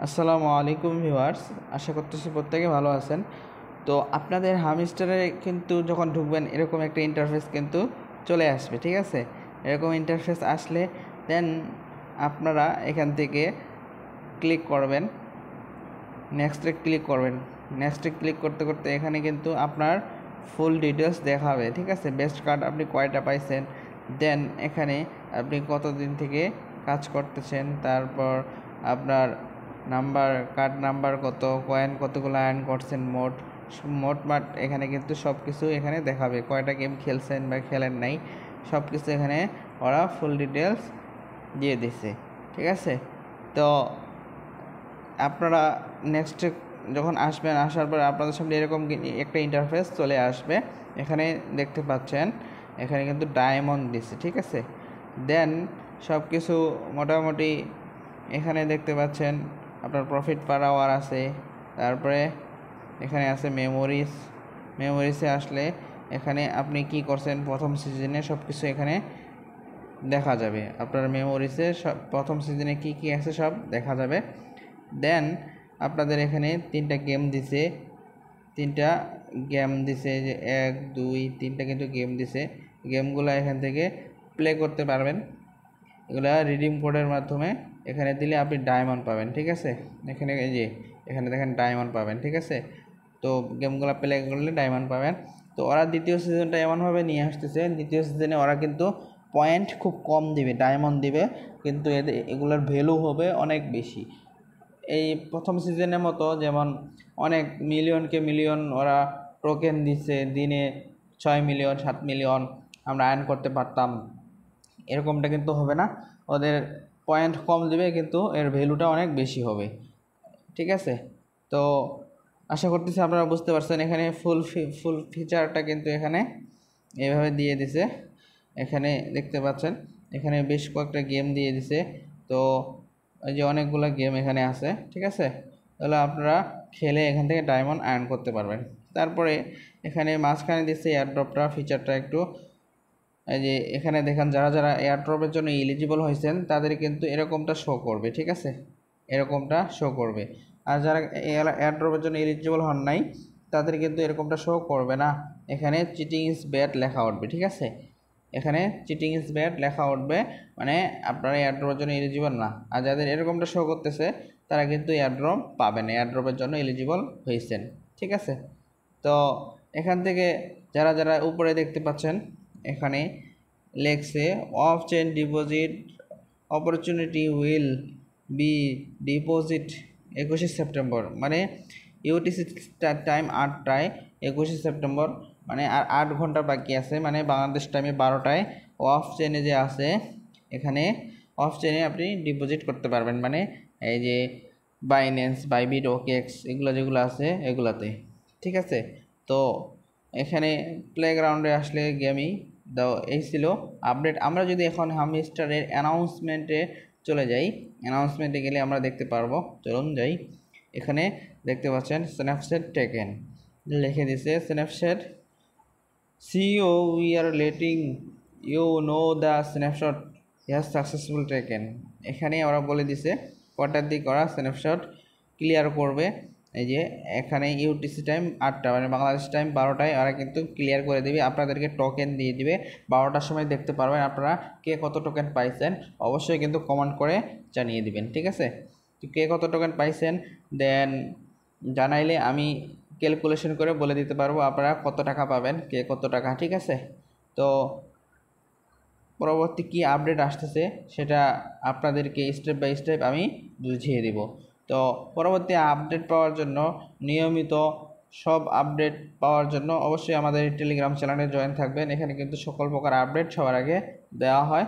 আসসালামু আলাইকুম ভিউয়ার্স, আশা করতেছি প্রত্যেকে ভালো আছেন। তো আপনাদের হামস্টারে কিন্তু যখন ঢুকবেন এরকম একটা ইন্টারফেস কিন্তু চলে আসবে, ঠিক আছে। এরকম ইন্টারফেস আসলে দেন আপনারা এখান থেকে ক্লিক করবেন, নেক্সটে ক্লিক করবেন। নেক্সটে ক্লিক করতে করতে এখানে কিন্তু আপনার ফুল ডিটেলস দেখাবে, ঠিক আছে। বেস্ট কার্ড আপনি কয়টা পাইছেন, দেন এখানে আপনি কতদিন থেকে কাজ করতেছেন, তারপর আপনার কার্ড নাম্বার কত, কয়েন কতগুলো আর্ন করছেন, মোট এখানে কিন্তু সব কিছু এখানে দেখাবে। কয়টা গেম খেলছেন বা খেলেন নাই সব কিছু এখানে ওরা ফুল ডিটেলস দিয়ে দিছে, ঠিক আছে। তো আপনারা নেক্সট যখন আসবেন, আসার পর আপনাদের সামনে এরকম একটা ইন্টারফেস চলে আসবে। এখানে দেখতে পাচ্ছেন এখানে কিন্তু ডায়মন্ড দিছে, ঠিক আছে। দেন সব কিছু মোটামুটি এখানে দেখতে পাচ্ছেন আপনার প্রফিট পার আওয়ার আছে। তারপরে এখানে আছে মেমোরিসে আসলে এখানে আপনি কি করছেন প্রথম সিজনে সব কিছু এখানে দেখা যাবে। আপনার মেমোরিসে সব প্রথম সিজনে কি কি আছে সব দেখা যাবে। দেন আপনাদের এখানে তিনটা গেম দিছে যে 1 2 3টা কিন্তু গেম দিছে। গেমগুলো এখান থেকে প্লে করতে পারবেন। এগুলা রিডিম কোডের মাধ্যমে এখানে দিলে আপনি ডায়মন্ড পাবেন, ঠিক আছে। এখানে এই যে এখানে দেখেন ডায়মন্ড পাবেন, ঠিক আছে। তো গেমগুলো প্লে করলে ডায়মন্ড পাবেন। তো ওরা দ্বিতীয় সিজনটা এমনভাবে নিয়ে আসতেছে, দ্বিতীয় সিজনে ওরা কিন্তু পয়েন্ট খুব কম দিবে, ডায়মন্ড দিবে, কিন্তু এগুলোর ভ্যালু হবে অনেক বেশি। এই প্রথম সিজনের মতো যেমন অনেক মিলিয়ন ওরা টোকেন দিচ্ছে, দিনে 6 মিলিয়ন 7 মিলিয়ন আমরা আর্ন করতে পারতাম, এরকমটা কিন্তু হবে না। ওদের পয়েন্ট কম দেবে কিন্তু এর ভ্যালুটা অনেক বেশি হবে, ঠিক আছে। তো আশা করতেছি আপনারা বুঝতে পারছেন। এখানে ফুল ফিচারটা কিন্তু এখানে এইভাবে দিয়ে দিছে। এখানে দেখতে পাচ্ছেন এখানে বেশ কয়েকটা গেম দিয়ে দিছে। তো এই যে অনেকগুলো গেম এখানে আছে, ঠিক আছে। তাহলে আপনারা খেলে এখান থেকে ডায়মন্ড আর্ন করতে পারবেন। তারপরে এখানে মাঝখানে দিচ্ছে এয়ারড্রপটা ফিচারটা একটু, এই যে এখানে দেখেন যারা যারা এয়ারড্রপের জন্য এলিজিবল হয়েছেন তাদের কিন্তু এরকমটা শো করবে, ঠিক আছে, এরকমটা শো করবে। আর যারা এয়ারড্রপের জন্য এলিজিবল হন নাই তাদের কিন্তু এরকমটা শো করবে না। এখানে চিটিং ইজ ব্যাড লেখা উঠবে, ঠিক আছে। এখানে চিটিং ইজ ব্যাড লেখা উঠবে, মানে আপনারা এয়ারড্রপের জন্য এলিজিবল না। আর যাদের এরকমটা শো করতেছে তারা কিন্তু এয়ারড্রপ পাবেন, এয়ারড্রপের জন্য এলিজিবল হয়েছেন, ঠিক আছে। তো এখান থেকে যারা যারা উপরে দেখতে পাচ্ছেন এখানে লেখছে of chain deposit opportunity will be deposit 21 September, মানে ইউটিসি টাইম 8টায় 21 সেপ্টেম্বর, মানে আর 8 ঘন্টা বাকি আছে, মানে বাংলাদেশ টাইমে 12টায় অফ চেইনে যে আছে এখানে অফ চেইনে আপনি ডিপোজিট করতে পারবেন, মানে এই যে বাইন্যান্স, বাইবিট, ওকেএক্স এগুলো যেগুলো আছে এগুলাতে, ঠিক আছে। তো এখানে প্লেগ্রাউন্ডে আসলে গেমই দাও, এই ছিল আপডেট। আমরা যদি এখন হামস্টারের অ্যানাউন্সমেন্টে চলে যাই, অ্যানাউন্সমেন্টে গেলে আমরা দেখতে পারবো, চলুন যাই। এখানে দেখতে পাচ্ছেন স্ন্যাপচ্যাট টেকেন লিখে দিছে, Snapchat CEO we are letting you know the snapshot has successful taken. এখানে ওরা বলে দিছে কটার দিক ওরা স্ন্যাপশট ক্লিয়ার করবে। এই যে এখানে ইউটিসি টাইম 8টা, মানে বাংলাদেশ টাইম 12টায় ওরা কিন্তু ক্লিয়ার করে দেবে, আপনাদেরকে টোকেন দিয়ে দিবে। 12টার সময় দেখতে পারবেন আপনারা কে কত টোকেন পাইছেন, অবশ্যই কিন্তু কমেন্ট করে জানিয়ে দিবেন, ঠিক আছে। তো কে কত টোকেন পাইছেন দেন জানাইলে আমি ক্যালকুলেশন করে বলে দিতে পারবো আপনারা কত টাকা পাবেন, কে কত টাকা, ঠিক আছে। তো পরবর্তী কি আপডেট আসতেছে সেটা আপনাদেরকে স্টেপ বাই স্টেপ আমি বুঝিয়ে দিব। তো পরবর্তী আপডেট পাওয়ার জন্য, নিয়মিত সব আপডেট পাওয়ার জন্য অবশ্যই আমাদের টেলিগ্রাম চ্যানেলে জয়েন থাকবেন। এখানে কিন্তু সকল প্রকার আপডেট সবার আগে দেওয়া হয়,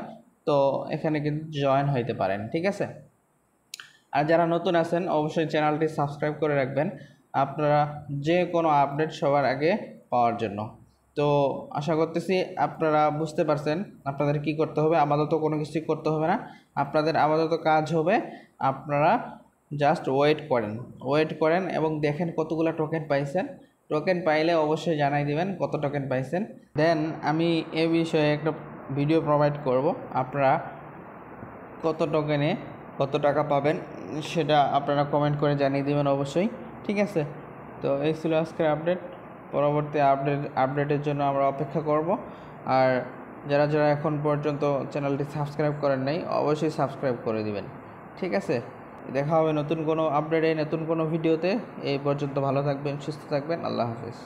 তো এখানে কিন্তু জয়েন হইতে পারেন, ঠিক আছে। আর যারা নতুন আছেন অবশ্যই চ্যানেলটি সাবস্ক্রাইব করে রাখবেন আপনারা যে কোনো আপডেট সবার আগে পাওয়ার জন্য। তো আশা করতেছি আপনারা বুঝতে পারছেন আপনাদের কি করতে হবে। আপাতত কোনো কিছুই করতে হবে না, আপনাদের আপাতত কাজ হবে আপনারা জাস্ট ওয়েট করেন এবং দেখেন কতগুলো টোকেন পাইছেন। টোকেন পাইলে অবশ্যই জানাই দিবেন কত টোকেন পাইছেন। দেন আমি এ বিষয়ে একটা ভিডিও প্রোভাইড করব আপনারা কত টোকেনে কত টাকা পাবেন সেটা আপনারা কমেন্ট করে জানিয়ে দেবেন অবশ্যই। ঠিক আছে, তো এই ছিল আজকের আপডেট। পরবর্তী আপডেটের জন্য আমরা অপেক্ষা করব। আর যারা যারা এখন পর্যন্ত চ্যানেলটি সাবস্ক্রাইব করেন নাই অবশ্যই সাবস্ক্রাইব করে দিবেন। ঠিক আছে, দেখা হবে নতুন কোনো আপডেটে, নতুন কোনো ভিডিওতে। এই পর্যন্ত ভালো থাকবেন, সুস্থ থাকবেন। আল্লাহ হাফিজ।